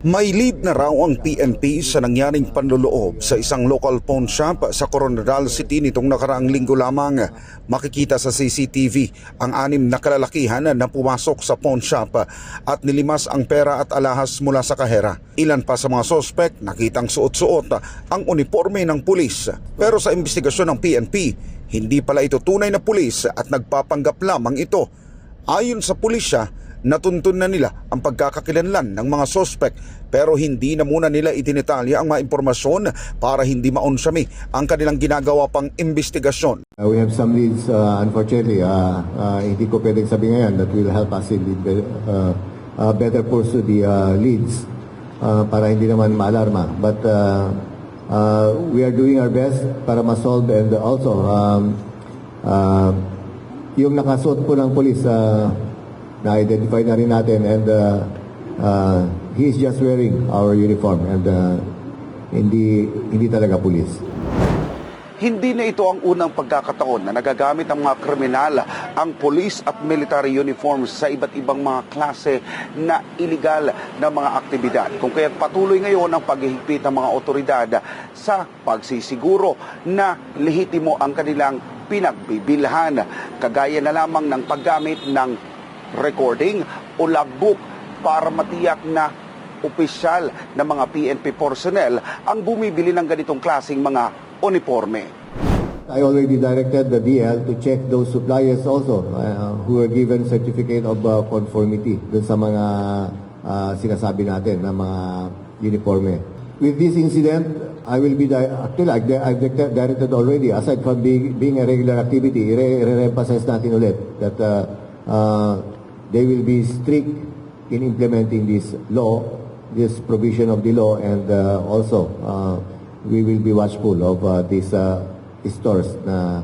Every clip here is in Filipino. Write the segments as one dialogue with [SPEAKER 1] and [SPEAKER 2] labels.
[SPEAKER 1] May lead na raw ang PNP sa nangyaring panloloob sa isang local pawn shop sa Coronadal City nitong nakaraang linggo lamang. Makikita sa CCTV ang 6 na kalalakihan na pumasok sa pawn shop at nilimas ang pera at alahas mula sa kahera. Ilan pa sa mga sospek nakitang suot-suot ang uniforme ng pulis. Pero sa investigasyon ng PNP, hindi pala ito tunay na pulis at nagpapanggap lamang ito. Ayon sa pulisya, natuntun na nila ang pagkakakilanlan ng mga sospek pero hindi na muna nila itinetalya ang mga impormasyon para hindi maunsyami ang kanilang ginagawa pang investigasyon.
[SPEAKER 2] We have some leads, unfortunately, hindi ko pwedeng sabihin ngayon that will help us in better pursue the leads para hindi naman maalarma. But we are doing our best para ma-solve and also yung nakasuot po ng police na-identify na rin natin and he is just wearing our uniform and hindi talaga pulis.
[SPEAKER 1] Hindi na ito ang unang pagkakataon na nagagamit ng mga kriminal ang police at military uniforms sa iba't ibang mga klase na iligal na mga aktibidad. Kung kaya't patuloy ngayon ang paghihigpit ng mga otoridad sa pagsisiguro na lehitimo ang kanilang pinagbibilhan, kagaya na lamang ng paggamit ng recording o logbook para matiyak na opisyal na mga PNP personnel ang bumibili ng ganitong klaseng mga uniforme.
[SPEAKER 2] I already directed the DL to check those suppliers also who were given certificate of conformity dun sa mga sinasabi natin na mga uniforme. With this incident, I will be actually I've directed already, aside from being a regular activity, i-re-emphasize natin ulit that they will be strict in implementing this law, this provision of the law, and also we will be watchful of these stores na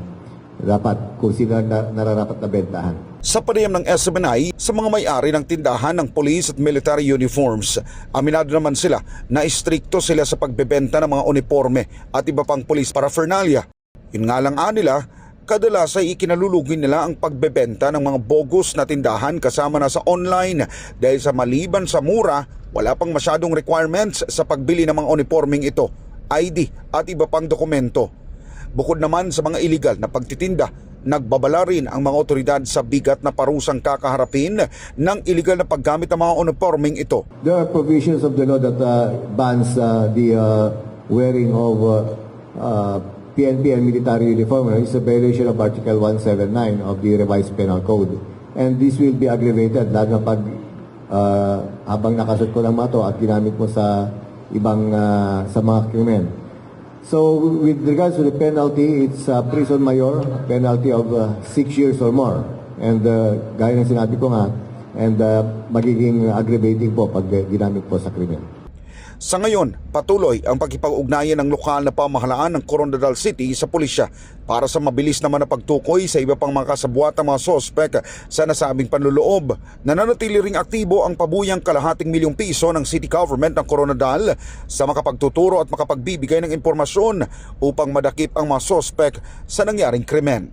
[SPEAKER 2] dapat kung sino nararapat na bentahan.
[SPEAKER 1] Sa panayam ng SMNI sa mga may-ari ng tindahan ng police at military uniforms, aminado naman sila na istrikto sila sa pagbebenta ng mga uniforme at iba pang police paraphernalia. Yun nga lang nila, kadalas ay ikinalulugi nila ang pagbebenta ng mga bogus na tindahan kasama na sa online dahil sa maliban sa mura, wala pang masyadong requirements sa pagbili ng mga uniforming ito, ID at iba pang dokumento. Bukod naman sa mga illegal na pagtitinda, nagbabala rin ang mga otoridad sa bigat na parusang kakaharapin ng illegal na paggamit ng mga uniforming ito.
[SPEAKER 2] There are provisions of the law that bans the wearing of PNP and military uniform. It's a violation of Article 179 of the Revised Penal Code. And this will be aggravated lalo pag habang nakasuot ko ng mato at ginamit mo sa ibang sa mga krimen. So with regards to the penalty, it's prison mayor, penalty of 6 years or more. And gaya ng sinabi ko nga, and magiging aggravating po pag ginamit po sa krimen.
[SPEAKER 1] Sa ngayon, patuloy ang pagkipag-ugnayan ng lokal na pamahalaan ng Coronadal City sa pulisya para sa mabilis naman na pagtukoy sa iba pang mga kasabuatang mga sospek sa nasabing panloloob. Nananatili ring aktibo ang pabuyang ₱250,000 ng city government ng Coronadal sa makapagtuturo at makapagbibigay ng impormasyon upang madakip ang mga sospek sa nangyaring krimen.